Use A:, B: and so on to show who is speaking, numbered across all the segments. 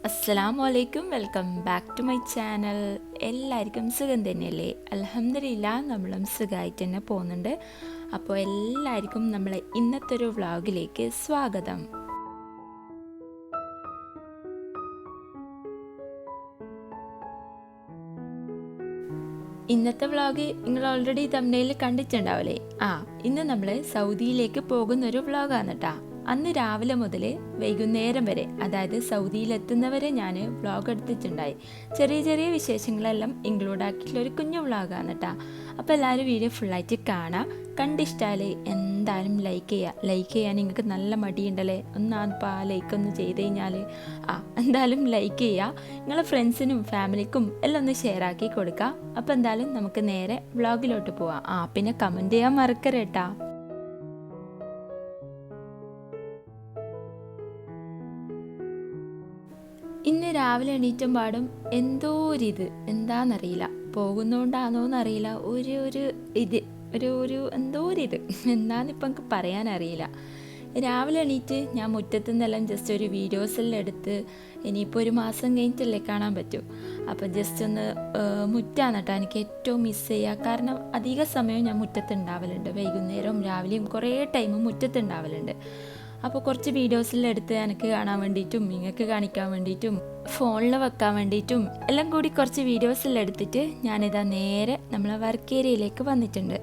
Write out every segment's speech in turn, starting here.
A: അസ്സലാമലൈക്കും, welcome back to my channel. എല്ലാവർക്കും സുഖം തന്നെയല്ലേ? അൽഹംദുലില്ലാഹ് നമ്മളും സുഖമായിട്ട് തന്നെ പോകുന്നുണ്ട്. അപ്പോൾ എല്ലാവർക്കും നമ്മളെ ഇന്നത്തെ ഒരു വ്ളോഗിലേക്ക് സ്വാഗതം. ഇന്നത്തെ വ്ളോഗ് നിങ്ങൾ ഓൾറെഡി തംബ്നെയിൽ കണ്ടിട്ടുണ്ടാവില്ലേ? ഇന്ന് നമ്മൾ സൗദിയിലേക്ക് പോകുന്നൊരു വ്ളോഗാണ് കേട്ടോ. അന്ന് രാവിലെ മുതൽ വൈകുന്നേരം വരെ, അതായത് സൗദിയിലെത്തുന്നവരെ ഞാൻ വ്ളോഗ് എടുത്തിട്ടുണ്ടായി. ചെറിയ ചെറിയ വിശേഷങ്ങളെല്ലാം ഇൻക്ലൂഡ് ആക്കിയിട്ടുള്ള ഒരു കുഞ്ഞു വ്ളോഗാണ് കേട്ടോ. അപ്പോൾ എല്ലാവരും വീഡിയോ ഫുള്ളായിട്ട് കാണാം. കണ്ടിഷ്ടാല് എന്തായാലും ലൈക്ക് ചെയ്യാൻ നിങ്ങൾക്ക് നല്ല മടിയുണ്ടല്ലേ? ലൈക്ക് ഒന്ന് ചെയ്ത് കഴിഞ്ഞാൽ എന്തായാലും ലൈക്ക് ചെയ്യുക. നിങ്ങളെ ഫ്രണ്ട്സിനും ഫാമിലിക്കും എല്ലാം ഒന്ന് ഷെയർ ആക്കി കൊടുക്കുക. അപ്പോൾ എന്തായാലും നമുക്ക് നേരെ വ്ളോഗിലോട്ട് പോവാം. പിന്നെ കമൻറ്റ് ചെയ്യാൻ മറക്കരുത്. ഇന്ന് രാവിലെ എണീറ്റും പാടും എന്തോ ഒരിത് എന്താണെന്നറിയില്ല, പോകുന്നോണ്ടാണോന്നറിയില്ല, ഒരു എന്തോ ഒരിത് എന്താണെന്നിപ്പം എനിക്ക് പറയാനറിയില്ല. രാവിലെ എണീറ്റ് ഞാൻ മുറ്റത്തു നിന്നെല്ലാം ജസ്റ്റ് ഒരു വീഡിയോസെല്ലാം എടുത്ത്, ഇനിയിപ്പോൾ ഒരു മാസം കഴിഞ്ഞിട്ടല്ലേ കാണാൻ പറ്റും. അപ്പം ജസ്റ്റ് ഒന്ന് മുറ്റാണ് കേട്ടോ എനിക്ക് ഏറ്റവും മിസ് ചെയ്യുക. കാരണം അധിക സമയവും ഞാൻ മുറ്റത്തുണ്ടാവലുണ്ട്, വൈകുന്നേരവും രാവിലെയും കുറേ ടൈമും മുറ്റത്തുണ്ടാവലുണ്ട്. അപ്പോൾ കുറച്ച് വീഡിയോസെല്ലാം എടുത്ത് എനിക്ക് കാണാൻ വേണ്ടിയിട്ടും നിങ്ങൾക്ക് കാണിക്കാൻ വേണ്ടിയിട്ടും ഫോണിൽ വെക്കാൻ വേണ്ടിയിട്ടും എല്ലാം കൂടി കുറച്ച് വീഡിയോസെല്ലാം എടുത്തിട്ട് ഞാനിതാ നേരെ നമ്മളെ വർക്ക് ഏരിയയിലേക്ക് വന്നിട്ടുണ്ട്.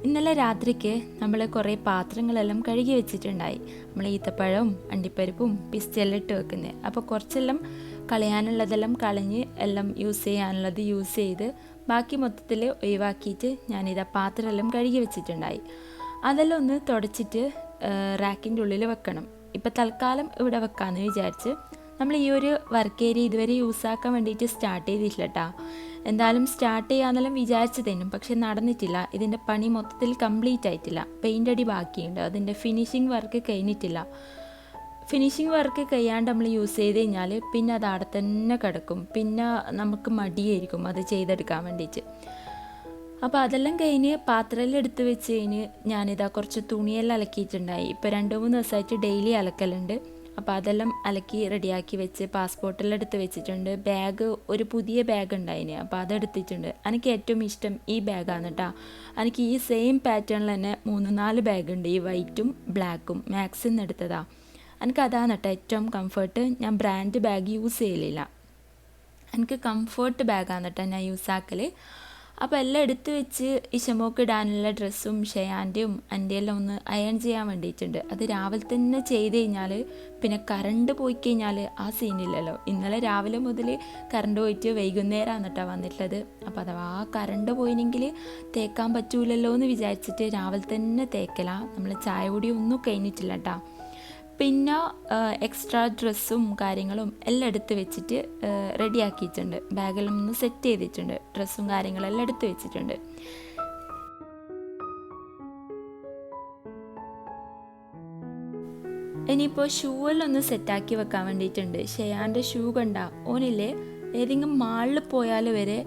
A: ഇന്നലെ രാത്രിക്ക് നമ്മൾ കുറേ പാത്രങ്ങളെല്ലാം കഴുകി വെച്ചിട്ടുണ്ടായി. നമ്മൾ ഈത്തപ്പഴവും അണ്ടിപ്പരിപ്പും പിസ്റ്റെല്ലാം ഇട്ട് വെക്കുന്നത്. അപ്പോൾ കുറച്ചെല്ലാം കളയാനുള്ളതെല്ലാം കളഞ്ഞ് എല്ലാം യൂസ് ചെയ്യാനുള്ളത് യൂസ് ചെയ്ത് ബാക്കി മൊത്തത്തിൽ ഒഴിവാക്കിയിട്ട് ഞാനിതാ പാത്രമെല്ലാം കഴുകി വെച്ചിട്ടുണ്ടായി. അതെല്ലാം ഒന്ന് തുടച്ചിട്ട് റാക്കിൻ്റെ ഉള്ളിൽ വെക്കണം. ഇപ്പം തൽക്കാലം ഇവിടെ വെക്കാമെന്ന് വിചാരിച്ച് നമ്മൾ ഈ ഒരു വർക്ക് ഏരിയ ഇതുവരെ യൂസാക്കാൻ വേണ്ടിയിട്ട് സ്റ്റാർട്ട് ചെയ്തിട്ടില്ല കേട്ടോ. എന്തായാലും സ്റ്റാർട്ട് ചെയ്യാമെന്നെല്ലാം വിചാരിച്ചു തരും, പക്ഷെ നടന്നിട്ടില്ല. ഇതിൻ്റെ പണി മൊത്തത്തിൽ കംപ്ലീറ്റ് ആയിട്ടില്ല. പെയിൻ്റ് അടി ബാക്കിയുണ്ട്, അതിൻ്റെ ഫിനിഷിങ് വർക്ക് കഴിഞ്ഞിട്ടില്ല. ഫിനിഷിങ് വർക്ക് കഴിയാണ്ട് നമ്മൾ യൂസ് ചെയ്ത് കഴിഞ്ഞാൽ പിന്നെ അത് അവിടെ തന്നെ കിടക്കും. പിന്നെ നമുക്ക് മടിയായിരിക്കും അത് ചെയ്തെടുക്കാൻ വേണ്ടിയിട്ട്. അപ്പോൾ അതെല്ലാം കഴിഞ്ഞ് പാത്രമെല്ലാം എടുത്ത് വെച്ച് കഴിഞ്ഞ് ഞാനിതാ കുറച്ച് തുണിയെല്ലാം അലക്കിയിട്ടുണ്ടായി. ഇപ്പോൾ 2-3 ദിവസമായിട്ട് ഡെയിലി അലക്കലുണ്ട്. അപ്പോൾ അതെല്ലാം അലക്കി റെഡിയാക്കി വെച്ച് പാസ്പോർട്ടെല്ലാം എടുത്ത് വെച്ചിട്ടുണ്ട്. ബാഗ്, ഒരു പുതിയ ബാഗ് ഉണ്ടായിന്, അപ്പോൾ അതെടുത്തിട്ടുണ്ട്. എനിക്ക് ഏറ്റവും ഇഷ്ടം ഈ ബാഗാണ് കേട്ടോ. എനിക്ക് ഈ സെയിം പാറ്റേണിൽ തന്നെ 3-4 ബാഗുണ്ട്, ഈ വൈറ്റും ബ്ലാക്കും. മാക്സിൽ നിന്ന് എടുത്തതാണ്. എനിക്കതാണ് കേട്ടോ ഏറ്റവും കംഫർട്ട്. ഞാൻ ബ്രാൻഡ് ബാഗ് യൂസ് ചെയ്യലില്ല, എനിക്ക് കംഫർട്ട് ബാഗാണ് കേട്ടോ ഞാൻ യൂസാക്കൽ. അപ്പോൾ എല്ലാം എടുത്ത് വെച്ച് ഇഷമോക്ക് ഇടാനുള്ള ഡ്രസ്സും ഷയാൻ്റെയും എല്ലാം ഒന്ന് അയൺ ചെയ്യാൻ വേണ്ടിയിട്ടുണ്ട്. അത് രാവിലെ തന്നെ ചെയ്ത് കഴിഞ്ഞാൽ പിന്നെ കറണ്ട് പോയി കഴിഞ്ഞാൽ ആ സീനില്ലല്ലോ. ഇന്നലെ രാവിലെ മുതൽ കറണ്ട് പോയിട്ട് വൈകുന്നേരമാണ് കേട്ടോ വന്നിട്ടുള്ളത്. അപ്പോൾ അഥവാ കറണ്ട് പോയിനെങ്കിൽ തേക്കാൻ പറ്റൂലല്ലോ എന്ന് വിചാരിച്ചിട്ട് രാവിലെ തന്നെ തേക്കലാണ്. നമ്മൾ ചായ കൂടി ഒന്നും കഴിഞ്ഞിട്ടില്ല കേട്ടോ. പിന്നെ എക്സ്ട്രാ ഡ്രസ്സും കാര്യങ്ങളും എല്ലാം എടുത്ത് വെച്ചിട്ട് റെഡിയാക്കിയിട്ടുണ്ട്. ബാഗെല്ലാം ഒന്ന് സെറ്റ് ചെയ്തിട്ടുണ്ട്, ഡ്രസ്സും കാര്യങ്ങളെല്ലാം എടുത്ത് വെച്ചിട്ടുണ്ട്. ഇനിയിപ്പോൾ ഷൂ എല്ലാം ഒന്ന് സെറ്റാക്കി വെക്കാൻ വേണ്ടിയിട്ടുണ്ട്. ഷെയാൻ്റെ ഷൂ കണ്ട ഓനില്ലേ, ഏതെങ്കിലും മാളിൽ പോയാൽ വരെ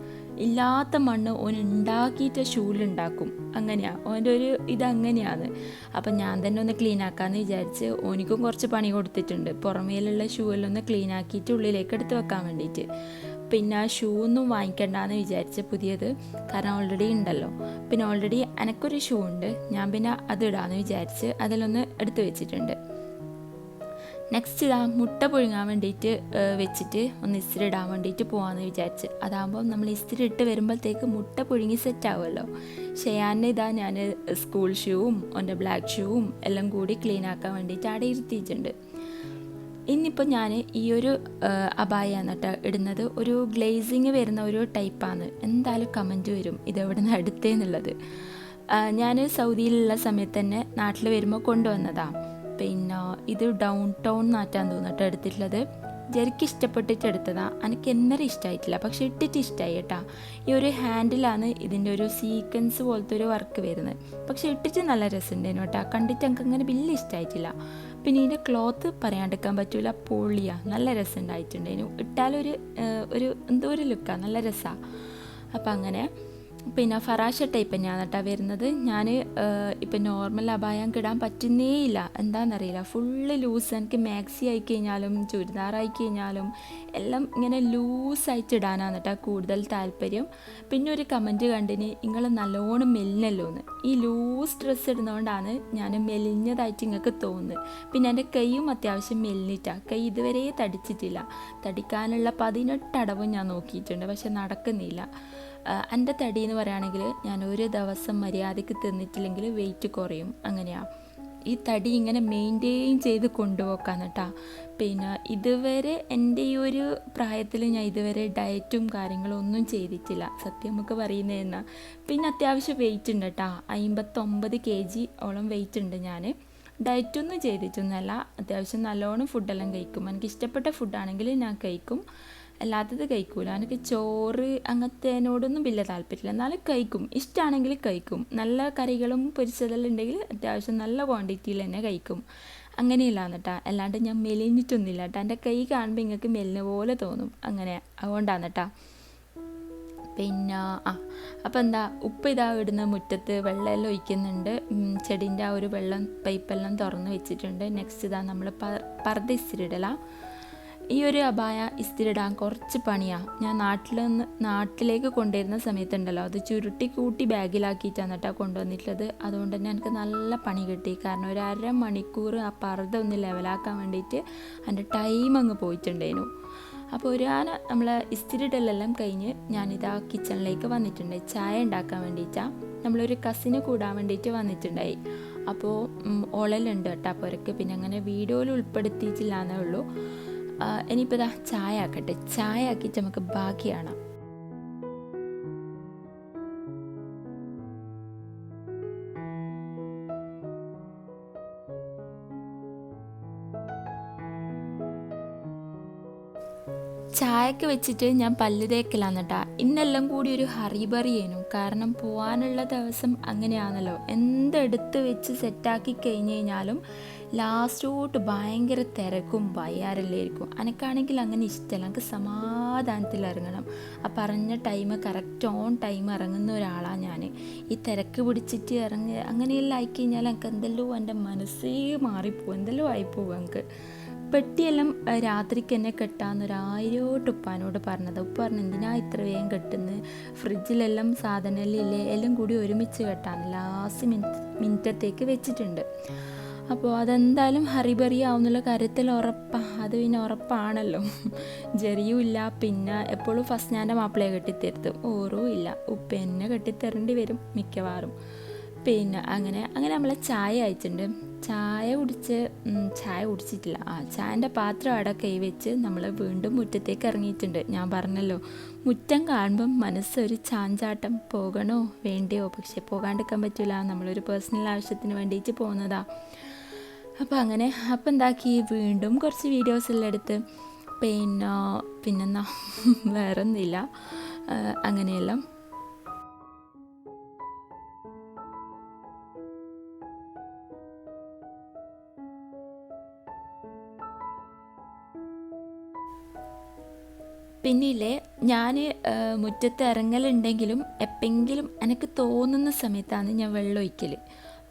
A: ഇല്ലാത്ത മണ്ണ് ഓൻ ഉണ്ടാക്കിയിട്ട് ഷൂലുണ്ടാക്കും. അങ്ങനെയാണ് ഓൻ്റെ ഒരു ഇതങ്ങനെയാണ്. അപ്പം ഞാൻ തന്നെ ഒന്ന് ക്ലീൻ ആക്കാമെന്ന് വിചാരിച്ച് ഓനിക്കും കുറച്ച് പണി കൊടുത്തിട്ടുണ്ട്. പുറമേലുള്ള ഷൂ എല്ലാം ഒന്ന് ക്ലീൻ ആക്കിയിട്ട് ഉള്ളിലേക്ക് എടുത്ത് വെക്കാൻ വേണ്ടിയിട്ട്. പിന്നെ ആ ഷൂ ഒന്നും വാങ്ങിക്കണ്ടെന്ന് വിചാരിച്ച് പുതിയത്, കാരണം ഓൾറെഡി ഉണ്ടല്ലോ. പിന്നെ ഓൾറെഡി എനിക്കൊരു ഷൂ ഉണ്ട്, ഞാൻ പിന്നെ അത് ഇടാമെന്ന് വിചാരിച്ച് അതിലൊന്ന് എടുത്ത് വെച്ചിട്ടുണ്ട്. നെക്സ്റ്റ് ഇതാ മുട്ട പുഴുങ്ങാൻ വേണ്ടിയിട്ട് വെച്ചിട്ട് ഒന്ന് ഇസ്തിരി ഇടാൻ വേണ്ടിയിട്ട് പോകാമെന്ന് വിചാരിച്ച്. അതാകുമ്പോൾ നമ്മൾ ഇസ്തിരി ഇട്ട് വരുമ്പോഴത്തേക്ക് മുട്ട പുഴുങ്ങി സെറ്റാവുമല്ലോ. ഷെയാനെ ഇതാ ഞാൻ സ്കൂൾ ഷൂവും എൻ്റെ ബ്ലാക്ക് ഷൂവും എല്ലാം കൂടി ക്ലീൻ ആക്കാൻ വേണ്ടിയിട്ട് അവിടെ ഇരുത്തിയിട്ടുണ്ട്. ഇന്നിപ്പോൾ ഞാൻ ഈ ഒരു അബായാണ് കേട്ടോ ഇടുന്നത്. ഒരു ഗ്ലേസിങ് വരുന്ന ഒരു ടൈപ്പാണ്. എന്തായാലും കമൻറ്റ് വരും ഇതെവിടെ നിന്ന് എടുത്തേന്നുള്ളത്. ഞാൻ സൗദിയിലുള്ള സമയത്ത് തന്നെ നാട്ടിൽ വരുമ്പോൾ കൊണ്ടുവന്നതാണ്. പിന്നെ ഇത് ഡൗൺ ടൗൺ നാറ്റാൻ തോന്നിട്ട് എടുത്തിട്ടുള്ളത്. ജെർക്ക് ഇഷ്ടപ്പെട്ടിട്ട് എടുത്തതാണ്. എനിക്ക് എന്നേരം ഇഷ്ടമായിട്ടില്ല, പക്ഷെ ഇട്ടിട്ട് ഇഷ്ടമായി കേട്ടോ. ഈ ഒരു ഹാൻഡിലാണ് ഇതിൻ്റെ ഒരു സീക്വൻസ് പോലത്തെ ഒരു വർക്ക് വരുന്നത്. പക്ഷെ ഇട്ടിട്ട് നല്ല രസമുണ്ടായിരുന്നു കേട്ടോ. കണ്ടിട്ട് എനിക്ക് അങ്ങനെ വലിയ ഇഷ്ടമായിട്ടില്ല. പിന്നെ ഇതിൻ്റെ ക്ലോത്ത് പറയാണ്ടിരിക്കാൻ പറ്റില്ല, പൊളിയാണ്, നല്ല രസമുണ്ടായിട്ടുണ്ടായിരുന്നു. ഇട്ടാലൊരു എന്തോ ഒരു ലുക്കാണ്, നല്ല രസമാണ്. അപ്പം അങ്ങനെ പിന്നെ ഫറാഷ ടൈപ്പ് തന്നെയാണ് കേട്ടോ വരുന്നത്. ഞാൻ ഇപ്പം നോർമൽ അബായം ഇടാൻ പറ്റുന്നേ ഇല്ല, എന്താണെന്നറിയില്ല. Full loose. എനിക്ക് മാക്സി ആയി കഴിഞ്ഞാലും ചുരിദാറായി കഴിഞ്ഞാലും എല്ലാം ഇങ്ങനെ ലൂസായിട്ട് ഇടാനാണ് കേട്ടോ കൂടുതൽ താല്പര്യം. പിന്നെ ഒരു കമൻറ്റ് കണ്ടിന്, നിങ്ങൾ നല്ലോണം മെലിഞ്ഞല്ലോ എന്ന്. ഈ ലൂസ് ഡ്രസ്സ് ഇടുന്നതുകൊണ്ടാണ് ഞാൻ മെലിഞ്ഞതായിട്ട് നിങ്ങൾക്ക് തോന്നുന്നത്. പിന്നെ എൻ്റെ കൈയും അത്യാവശ്യം മെലിഞ്ഞിട്ടാണ്. കൈ ഇതുവരെ തടിച്ചിട്ടില്ല. തടിക്കാനുള്ള 18 അടവും ഞാൻ നോക്കിയിട്ടുണ്ട്, പക്ഷെ നടക്കുന്നില്ല. എൻ്റെ തടി എന്ന് പറയുകയാണെങ്കിൽ ഞാൻ ഒരു ദിവസം മര്യാദയ്ക്ക് തിന്നിട്ടില്ലെങ്കിൽ വെയിറ്റ് കുറയും, അങ്ങനെയാണ്. ഈ തടി ഇങ്ങനെ മെയിൻറ്റെയിൻ ചെയ്ത് കൊണ്ടുപോക്കാൻ കേട്ടോ. പിന്നെ ഇതുവരെ എൻ്റെ ഈ ഒരു പ്രായത്തിൽ ഞാൻ ഇതുവരെ ഡയറ്റും കാര്യങ്ങളും ഒന്നും ചെയ്തിട്ടില്ല, സത്യം നമുക്ക് പറയുന്നതെന്നാ. പിന്നെ അത്യാവശ്യം വെയിറ്റ് ഉണ്ട് കേട്ടോ, 59 kg ഓളം വെയിറ്റ് ഉണ്ട് ഞാൻ. ഡയറ്റൊന്നും ചെയ്തിട്ടൊന്നുമല്ല, അത്യാവശ്യം നല്ലോണം ഫുഡെല്ലാം കഴിക്കും. എനിക്ക് ഇഷ്ടപ്പെട്ട ഫുഡാണെങ്കിൽ ഞാൻ കഴിക്കും, അല്ലാത്തത് കഴിക്കൂല. എനിക്ക് ചോറ് അങ്ങനത്തേനോടൊന്നും വലിയ താല്പര്യമില്ല, എന്നാലും കഴിക്കും. ഇഷ്ടമാണെങ്കിൽ കഴിക്കും. നല്ല കറികളും പൊരിച്ചതെല്ലാം ഉണ്ടെങ്കിൽ അത്യാവശ്യം നല്ല ക്വാണ്ടിറ്റിയിൽ തന്നെ കഴിക്കും. അങ്ങനെയില്ലാന്ന് കേട്ടോ, അല്ലാണ്ട് ഞാൻ മെലിഞ്ഞിട്ടൊന്നുമില്ല കേട്ടോ. എൻ്റെ കൈ കാണുമ്പോൾ നിങ്ങൾക്ക് മെലിഞ്ഞ പോലെ തോന്നും, അങ്ങനെ അതുകൊണ്ടാണ് കേട്ടോ. പിന്നെ അപ്പോൾ എന്താ, ഉപ്പ് ഇതാ ഇടുന്ന മുറ്റത്ത് വെള്ളമെല്ലാം ഒഴിക്കുന്നുണ്ട്. ചെടീൻ്റെ ആ ഒരു വെള്ളം പൈപ്പെല്ലാം തുറന്ന് വെച്ചിട്ടുണ്ട്. നെക്സ്റ്റ് ഇതാ നമ്മൾ പർദ്ദ ഇസ്തിരിടലാണ്. ഈ ഒരു അബായ ഇസ്തിരിടാൻ കുറച്ച് പണിയാണ്. ഞാൻ നാട്ടിലേക്ക് കൊണ്ടുവരുന്ന സമയത്തുണ്ടല്ലോ, അത് ചുരുട്ടി കൂട്ടി ബാഗിലാക്കിയിട്ടാണ് കേട്ടോ കൊണ്ടുവന്നിട്ടുള്ളത്. അതുകൊണ്ട് തന്നെ എനിക്ക് നല്ല പണി കിട്ടി. കാരണം ഒരു 1/2 മണിക്കൂർ ആ പർദ്ദ ഒന്ന് ലെവലാക്കാൻ വേണ്ടിയിട്ട് എൻ്റെ ടൈം അങ്ങ് പോയിട്ടുണ്ടായിരുന്നു. അപ്പോൾ നമ്മൾ ഇസ്തിരിടലെല്ലാം കഴിഞ്ഞ് ഞാനിതാ കിച്ചണിലേക്ക് വന്നിട്ടുണ്ട്. ചായ ഉണ്ടാക്കാൻ വേണ്ടിയിട്ടാണ്. നമ്മളൊരു കസിന് കൂടാൻ വേണ്ടിയിട്ട് വന്നിട്ടുണ്ടായി. അപ്പോൾ ഓളലുണ്ട് കേട്ടോ അപ്പോൾ അവർക്ക്. പിന്നെ അങ്ങനെ വീഡിയോയിൽ ഉൾപ്പെടുത്തിയിട്ടില്ല എന്നേ ഉള്ളൂ. ഇനിയിപ്പോൾ ഇതാ ചായ ആക്കട്ടെ. ചായ ആക്കിയിട്ട് നമുക്ക് ബാക്കിയാണ്. ചായക്ക് വെച്ചിട്ട് ഞാൻ പല്ല് തേക്കലാന്ന് കേട്ടാ. ഇന്നെല്ലാം കൂടി ഒരു ഹറിബറി ചെയ്യുന്നു. കാരണം പോകാനുള്ള ദിവസം അങ്ങനെയാണല്ലോ, എന്തെടുത്ത് വെച്ച് സെറ്റാക്കി കഴിഞ്ഞ് കഴിഞ്ഞാലും ലാസ്റ്റോട്ട് ഭയങ്കര തിരക്കും വയ്യാറല്ലായിരിക്കും. എനിക്കാണെങ്കിൽ അങ്ങനെ ഇഷ്ടമല്ല. എനിക്ക് സമാധാനത്തിൽ ഇറങ്ങണം. ആ പറഞ്ഞ ടൈം കറക്റ്റ് ഓൺ ടൈം ഇറങ്ങുന്ന ഒരാളാണ് ഞാൻ. ഈ തിരക്ക് പിടിച്ചിട്ട് അങ്ങനെയെല്ലാം ആയിക്കഴിഞ്ഞാൽ എനിക്ക് എന്തെല്ലോ എൻ്റെ മനസ്സേ മാറിപ്പോവും, എന്തെല്ലോ ആയിപ്പോവും എനിക്ക്. പെട്ടിയെല്ലാം രാത്രിക്ക് തന്നെ കെട്ടാന്നൊരായിരോട്ട് ഉപ്പാനോട് പറഞ്ഞത്. ഉപ്പ പറഞ്ഞു, എന്തിനാ ഇത്ര വേഗം കെട്ടുന്നത്, ഫ്രിഡ്ജിലെല്ലാം സാധനമെല്ലാം ഇല്ലേ, എല്ലാം കൂടി ഒരുമിച്ച് കെട്ടാന്ന് ലാസ്റ്റ് മിനിറ്റത്തേക്ക് വെച്ചിട്ടുണ്ട്. അപ്പോൾ അതെന്തായാലും ഹറിബറി ആവുന്നുള്ള കാര്യത്തിൽ ഉറപ്പാണ്. അത് പിന്നെ ഉറപ്പാണല്ലോ. ജെറിയും ഇല്ല. പിന്നെ എപ്പോഴും ഫസ്റ്റ് ഞാൻ മാപ്പിളയെ കെട്ടിത്തരുത്തും, ഓരോ ഇല്ല, ഉപ്പ എന്നെ കെട്ടിത്തരേണ്ടി വരും മിക്കവാറും. പിന്നെ അങ്ങനെ നമ്മളെ ചായ അയച്ചിട്ടുണ്ട്. ചായ കുടിച്ചിട്ടില്ല. ചായൻ്റെ പാത്രം അവിടെ കൈവച്ച് നമ്മൾ വീണ്ടും മുറ്റത്തേക്ക് ഇറങ്ങിയിട്ടുണ്ട്. ഞാൻ പറഞ്ഞല്ലോ, മുറ്റം കാണുമ്പം മനസ്സൊരു ചാഞ്ചാട്ടം, പോകണോ വേണ്ടയോ, പക്ഷെ പോകാണ്ടിരിക്കാൻ പറ്റില്ല, നമ്മളൊരു പേഴ്സണൽ ആവശ്യത്തിന് വേണ്ടിയിട്ട് പോകുന്നതാ. അപ്പം എന്താക്കി, വീണ്ടും കുറച്ച് വീഡിയോസെല്ലാം എടുത്ത് പിന്നെന്നാ വേറെ ഒന്നുമില്ല, അങ്ങനെയെല്ലാം. പിന്നില്ലേ, ഞാൻ മുറ്റത്ത് ഇറങ്ങലുണ്ടെങ്കിലും എപ്പെങ്കിലും എനിക്ക് തോന്നുന്ന സമയത്താണ് ഞാൻ വെള്ളം ഒഴിക്കൽ.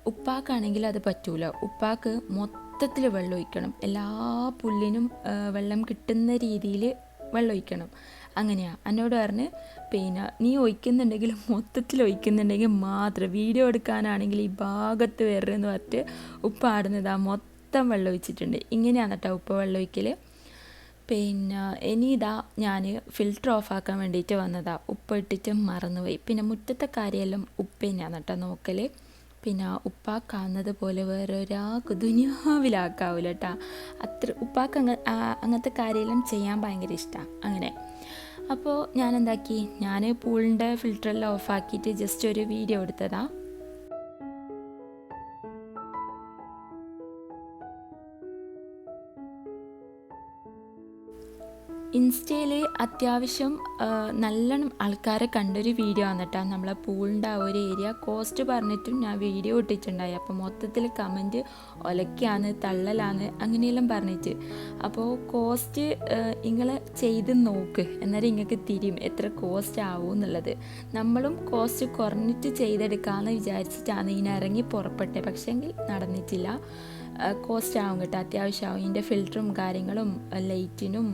A: ഉപ്പാക്കാണെങ്കിൽ അത് പറ്റൂല. ഉപ്പാക്ക് മൊത്തത്തിൽ വെള്ളം ഒഴിക്കണം, എല്ലാ പുല്ലിനും വെള്ളം കിട്ടുന്ന രീതിയിൽ വെള്ളം ഒഴിക്കണം. അങ്ങനെയാണ് എന്നോട് പറഞ്ഞ്. പിന്നെ നീ ഒഴിക്കുന്നുണ്ടെങ്കിൽ മൊത്തത്തിൽ ഒഴിക്കുന്നുണ്ടെങ്കിൽ മാത്രം, വീഡിയോ എടുക്കാനാണെങ്കിൽ ഈ ഭാഗത്ത് വരരുതെന്ന് പറഞ്ഞിട്ട് ഉപ്പ ആടുന്നതാ മൊത്തം വെള്ളം ഒഴിച്ചിട്ടുണ്ട്. ഇങ്ങനെയാണ് കേട്ടോ ഉപ്പ വെള്ളം ഒഴിക്കൽ. പിന്നെ ഇനി ഇതാ ഞാൻ ഫിൽറ്റർ ഓഫാക്കാൻ വേണ്ടിയിട്ട് വന്നതാണ്. ഉപ്പ് ഇട്ടിട്ട് മറന്നുപോയി. പിന്നെ മുറ്റത്തെ കാര്യമെല്ലാം ഉപ്പ തന്നെയാണ് കേട്ടോ നോക്കൽ. പിന്നെ ഉപ്പാക്കാവുന്നത് പോലെ വേറെ ഒരാൾക്ക് ദുനിയാവിലാക്കാവില്ല കേട്ടോ. ഉപ്പാക്ക് അങ്ങനത്തെ കാര്യമെല്ലാം ചെയ്യാൻ ഭയങ്കര ഇഷ്ടമാണ്. അങ്ങനെ അപ്പോൾ ഞാൻ എന്താക്കി, ഞാൻ പൂളിൻ്റെ ഫിൽറ്ററെല്ലാം ഓഫാക്കിയിട്ട് ജസ്റ്റ് ഒരു വീഡിയോ എടുത്തതാണ്. ഇൻസ്റ്റയിൽ അത്യാവശ്യം നല്ലോണം ആൾക്കാരെ കണ്ടൊരു വീഡിയോ ആണ് കേട്ടോ. നമ്മളെ പൂളിൻ്റെ ആ ഒരു ഏരിയ കോസ്റ്റ് പറഞ്ഞിട്ടും ഞാൻ വീഡിയോ ഇട്ടിട്ടുണ്ടായി. അപ്പോൾ മൊത്തത്തിൽ കമൻറ്റ് ഒലക്കാണ്, തള്ളലാണ്, അങ്ങനെയെല്ലാം പറഞ്ഞിട്ട്. അപ്പോൾ കോസ്റ്റ് നിങ്ങൾ ചെയ്ത് നോക്ക്, എന്നാലും നിങ്ങൾക്ക് തിരിയും എത്ര കോസ്റ്റ് ആവും എന്നുള്ളത്. നമ്മളും കോസ്റ്റ് കുറഞ്ഞിട്ട് ചെയ്തെടുക്കാമെന്ന് വിചാരിച്ചിട്ടാണ് ഇങ്ങനെ ഇറങ്ങി പുറപ്പെട്ടെ, പക്ഷേങ്കിൽ നടന്നിട്ടില്ല. കോസ്റ്റ് ആവും കേട്ടോ, അത്യാവശ്യമാവും. ഇതിൻ്റെ ഫിൽറ്ററും കാര്യങ്ങളും ലൈറ്റിനും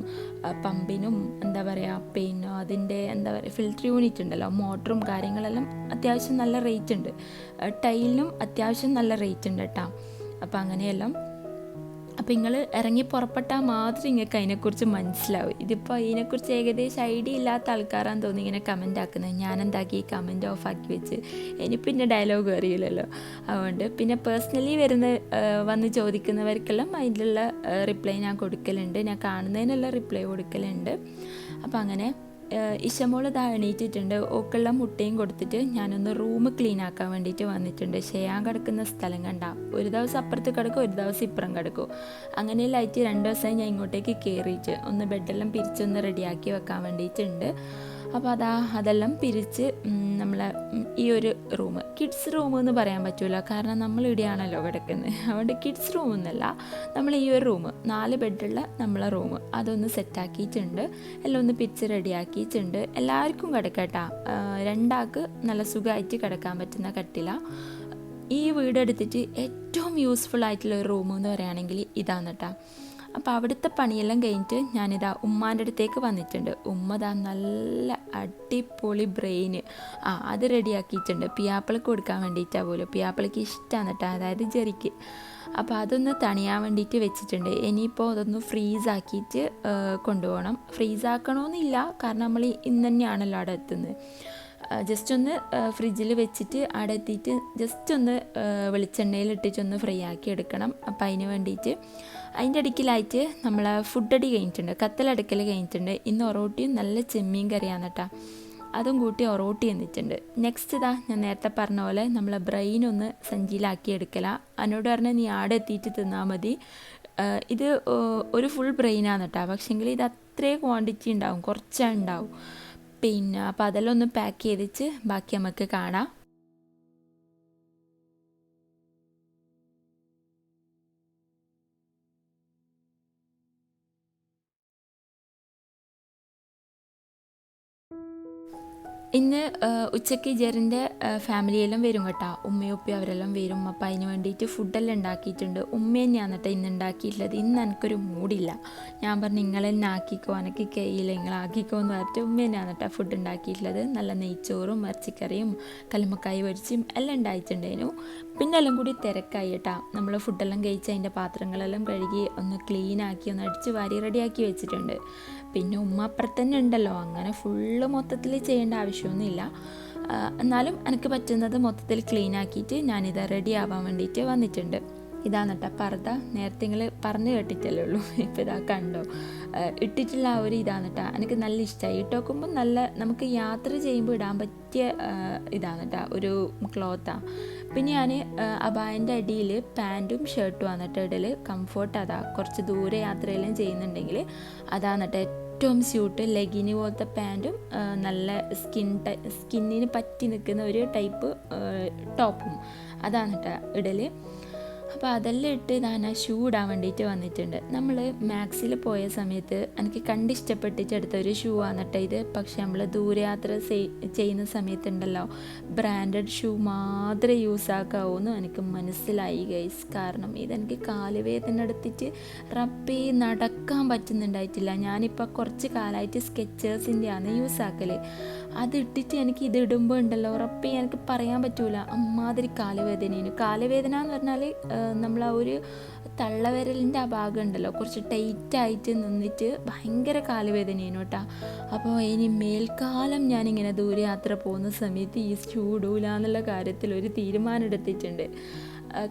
A: പമ്പിനും എന്താ പറയുക, പിന്നെ അതിൻ്റെ എന്താ പറയുക ഫിൽറ്റർ യൂണിറ്റ് ഉണ്ടല്ലോ, മോട്ടറും കാര്യങ്ങളെല്ലാം അത്യാവശ്യം നല്ല റേറ്റ് ഉണ്ട്. ടൈലിനും അത്യാവശ്യം നല്ല റേറ്റ് ഉണ്ട് കേട്ടോ. അപ്പോൾ അങ്ങനെയെല്ലാം അപ്പോൾ നിങ്ങൾ ഇറങ്ങി പുറപ്പെട്ടാൽ മാത്രമേ നിങ്ങൾക്ക് അതിനെക്കുറിച്ച് മനസ്സിലാവും. ഇതിപ്പോൾ ഇതിനെക്കുറിച്ച് ഏകദേശം ഐഡിയ ഇല്ലാത്ത ആൾക്കാരാന്ന് തോന്നി ഇങ്ങനെ കമൻ്റ് ആക്കുന്നത്. ഞാനെന്താക്കി ഈ കമൻറ്റ് ഓഫാക്കി വെച്ച് ഇനി പിന്നെ ഡയലോഗ് അറിയില്ലല്ലോ. അതുകൊണ്ട് പിന്നെ പേഴ്സണലി വന്ന് ചോദിക്കുന്നവർക്കെല്ലാം അതിലുള്ള റിപ്ലൈ ഞാൻ കൊടുക്കലുണ്ട്, ഞാൻ കാണുന്നതിനുള്ള റിപ്ലൈ കൊടുക്കലുണ്ട്. അപ്പോൾ അങ്ങനെ ഇഷമോൾ ഇതാ എണീറ്റിട്ടുണ്ട്. ഓക്കുള്ള മുട്ടയും കൊടുത്തിട്ട് ഞാനൊന്ന് റൂം ക്ലീൻ ആക്കാൻ വേണ്ടിയിട്ട് വന്നിട്ടുണ്ട്. ചെയ്യാൻ കിടക്കുന്ന സ്ഥലം കണ്ട, ഒരു ദിവസം അപ്പുറത്ത് കിടക്കും, ഒരു ദിവസം ഇപ്പുറം കിടക്കും. അങ്ങനെയെല്ലായിട്ട് 2 ദിവസമായി ഞാൻ ഇങ്ങോട്ടേക്ക് കയറിയിട്ട് ഒന്ന് ബെഡെല്ലാം പിരിച്ചൊന്ന് റെഡിയാക്കി വെക്കാൻ വേണ്ടിയിട്ടുണ്ട്. അപ്പോൾ അതെല്ലാം പിരിച്ച് നമ്മളെ ഈ ഒരു റൂം, കിഡ്സ് റൂം എന്ന് പറയാൻ പറ്റില്ല, കാരണം നമ്മൾ ഇവിടെയാണല്ലോ കിടക്കുന്നത്. അതുകൊണ്ട് കിഡ്സ് റൂം എന്നല്ല, നമ്മൾ ഈ ഒരു റൂം 4 ബെഡുള്ള നമ്മളെ റൂം അതൊന്ന് സെറ്റാക്കിയിട്ടുണ്ട്. എല്ലാം ഒന്ന് പിരിച്ച് റെഡിയാക്കിയിട്ടുണ്ട്. എല്ലാവർക്കും കിടക്കട്ടാ, 2 ആൾക്ക് നല്ല സുഖമായിട്ട് കിടക്കാൻ പറ്റുന്ന കട്ടില. ഈ വീടെടുത്തിട്ട് ഏറ്റവും യൂസ്ഫുൾ ആയിട്ടുള്ള ഒരു റൂം എന്ന് പറയുകയാണെങ്കിൽ ഇതാണ് കേട്ടോ. അപ്പോൾ അവിടുത്തെ പണിയെല്ലാം കഴിഞ്ഞിട്ട് ഞാനിതാ ഉമ്മാൻ്റെ അടുത്തേക്ക് വന്നിട്ടുണ്ട്. ഉമ്മതാ നല്ല അടിപൊളി ബ്രെയിന് അത് റെഡിയാക്കിയിട്ടുണ്ട്. പിയാപ്പിളക്ക് കൊടുക്കാൻ വേണ്ടിയിട്ടാണ് പോലും. പിയാപ്പിളക്ക് ഇഷ്ടമാണ് കേട്ടോ, അതായത് ജെറിക്ക്. അപ്പോൾ അതൊന്ന് തണിയാൻ വേണ്ടിയിട്ട് വെച്ചിട്ടുണ്ട്. ഇനിയിപ്പോൾ അതൊന്ന് ഫ്രീസാക്കിയിട്ട് കൊണ്ടുപോകണം. ഫ്രീസാക്കണമെന്നില്ല, കാരണം നമ്മൾ ഇന്ന് തന്നെയാണല്ലോ അവിടെ എത്തുന്നത്. ജസ്റ്റ് ഒന്ന് ഫ്രിഡ്ജിൽ വെച്ചിട്ട് അവിടെ എത്തിയിട്ട് ജസ്റ്റ് ഒന്ന് വെളിച്ചെണ്ണയിലിട്ടിട്ടൊന്ന് ഫ്രൈ ആക്കി എടുക്കണം. അപ്പോൾ അതിന് വേണ്ടിയിട്ട് അതിൻ്റെ ഇടയ്ക്കിലായിട്ട് നമ്മളെ ഫുഡടി കഴിഞ്ഞിട്ടുണ്ട്, കത്തലടുക്കൽ കഴിഞ്ഞിട്ടുണ്ട്. ഇന്ന് ഒറോട്ടിയും നല്ല ചെമ്മീൻ കറിയാണ് കേട്ടോ, അതും കൂട്ടി ഒറോട്ടി എന്നിട്ടുണ്ട്. നെക്സ്റ്റ് ഇതാ ഞാൻ നേരത്തെ പറഞ്ഞ പോലെ നമ്മളെ ബ്രെയിനൊന്ന് സഞ്ചിയിലാക്കി എടുക്കല. എന്നോട് പറഞ്ഞാൽ നീ ആടെ എത്തിയിട്ട് തിന്നാൽ മതി. ഇത് ഒരു ഫുൾ ബ്രെയിനാണ് കേട്ടോ, പക്ഷേങ്കിൽ ഇത് അത്രയും ക്വാണ്ടിറ്റി ഉണ്ടാവും, കുറച്ചേ ഉണ്ടാവും. പിന്നെ അപ്പോൾ അതെല്ലാം ഒന്ന് പാക്ക് ചെയ്തിട്ട് ബാക്കി നമുക്ക് കാണാം. ഇന്ന് ഉച്ചയ്ക്ക് ജെറിൻ്റെ ഫാമിലിയെല്ലാം വരും കേട്ടോ, ഉമ്മയും ഉപ്പയും അവരെല്ലാം വരും. അപ്പോൾ അതിന് വേണ്ടിയിട്ട് ഫുഡെല്ലാം ഉണ്ടാക്കിയിട്ടുണ്ട്. ഉമ്മ തന്നെയാണ് കേട്ടോ ഇന്ന് ഉണ്ടാക്കിയിട്ടുള്ളത്. ഇന്ന് എനിക്കൊരു മൂടില്ല. ഞാൻ പറഞ്ഞു നിങ്ങളെന്നെ ആക്കിക്കോ, എനിക്ക് കയ്യില്ല, നിങ്ങളാക്കിക്കോ എന്ന് പറഞ്ഞിട്ട് ഉമ്മ തന്നെയാണ് കേട്ടോ ഫുഡ് ഉണ്ടാക്കിയിട്ടുള്ളത്. നല്ല നെയ്ച്ചോറും ഇറച്ചിക്കറിയും കല്ലുമ്മക്കായി പൊരിച്ചും എല്ലാം ഉണ്ടായിട്ടുണ്ടായിരുന്നു. പിന്നെ എല്ലാം കൂടി തിരക്കായി കേട്ടോ. നമ്മൾ ഫുഡെല്ലാം കഴിച്ച് അതിൻ്റെ പാത്രങ്ങളെല്ലാം കഴുകി ഒന്ന് ക്ലീനാക്കി ഒന്ന് അടിച്ച് വാരി റെഡിയാക്കി വെച്ചിട്ടുണ്ട്. പിന്നെ ഉമ്മ അപ്പുറത്ത് തന്നെ ഉണ്ടല്ലോ, അങ്ങനെ ഫുള്ള് മൊത്തത്തിൽ ചെയ്യേണ്ട ആവശ്യമൊന്നുമില്ല. എന്നാലും എനിക്ക് പറ്റുന്നത് മൊത്തത്തിൽ ക്ലീൻ ആക്കിയിട്ട് ഞാനിത് റെഡി ആവാൻ വേണ്ടിയിട്ട് വന്നിട്ടുണ്ട്. ഇതാണ് കേട്ടോ പർദ്ദ, നേരത്തെ നിങ്ങൾ പറഞ്ഞു കേട്ടിട്ടല്ലേ ഉള്ളൂ. ഇപ്പോൾ ഇതാ കണ്ടോ, ഇട്ടിട്ടുള്ള ആ ഒരു ഇതാണ് കേട്ടോ, എനിക്ക് നല്ല ഇഷ്ടമായി. ഇട്ട് നോക്കുമ്പോൾ നല്ല നമുക്ക് യാത്ര ചെയ്യുമ്പോൾ ഇടാൻ പറ്റിയ ഇതാണ് കേട്ടോ, ഒരു ക്ലോത്താണ്. പിന്നെ ഞാൻ അബായൻ്റെ അടിയിൽ പാൻറ്റും ഷർട്ടും ആണ് കേട്ടോ ഇടൽ. കംഫോർട്ട് അതാ, കുറച്ച് ദൂരെ യാത്രയെല്ലാം ചെയ്യുന്നുണ്ടെങ്കിൽ അതാണ് കേട്ടോ ഏറ്റവും സ്യൂട്ട്. ലെഗിന് പോലത്തെ പാൻറ്റും നല്ല സ്കിന്നിന് പറ്റി നിൽക്കുന്ന ഒരു ടൈപ്പ് ടോപ്പും അതാണ് കേട്ടോ ഇടൽ. അപ്പോൾ അതെല്ലാം ഇട്ട് ഞാൻ ആ ഷൂ ഇടാൻ വേണ്ടിയിട്ട് വന്നിട്ടുണ്ട്. നമ്മൾ മാക്സിൽ പോയ സമയത്ത് എനിക്ക് കണ്ടിഷ്ടപ്പെട്ടിട്ട് എടുത്ത ഒരു ഷൂ ആണ് കേട്ടോ ഇത്. പക്ഷെ നമ്മൾ ദൂരയാത്ര ചെയ്യുന്ന സമയത്തുണ്ടല്ലോ ബ്രാൻഡഡ് ഷൂ മാത്രമേ യൂസ് ആക്കാവൂന്ന് എനിക്ക് മനസ്സിലായി ഗൈസ്. കാരണം ഇതെനിക്ക് കാലുവേദന എടുത്തിട്ട് റബ്ബേ നടക്കാൻ പറ്റുന്നുണ്ടായിട്ടില്ല. ഞാനിപ്പോൾ കുറച്ച് കാലമായിട്ട് സ്കെച്ചേഴ്സിൻ്റെ ആണ് യൂസ് ആക്കൽ. അതിട്ടിട്ട് എനിക്ക് ഇത് ഇടുമ്പോൾ ഉണ്ടല്ലോ റബ്ബേ എനിക്ക് പറയാൻ പറ്റൂല, അമ്മാതിരി കാലുവേദനയാണ്. കാലുവേദന എന്ന് പറഞ്ഞാൽ നമ്മൾ ആ ഒരു തള്ളവിരലിൻ്റെ ആ ഭാഗം ഉണ്ടല്ലോ കുറച്ച് ടൈറ്റായിട്ട് നിന്നിട്ട് ഭയങ്കര കാലുവേദനയാണ് കേട്ടോ. അപ്പോൾ ഇനി മേൽക്കാലം ഞാനിങ്ങനെ ദൂരയാത്ര പോകുന്ന സമയത്ത് ഈ ഷൂ ഇടൂല എന്നുള്ള കാര്യത്തിൽ ഒരു തീരുമാനം എടുത്തിട്ടുണ്ട്.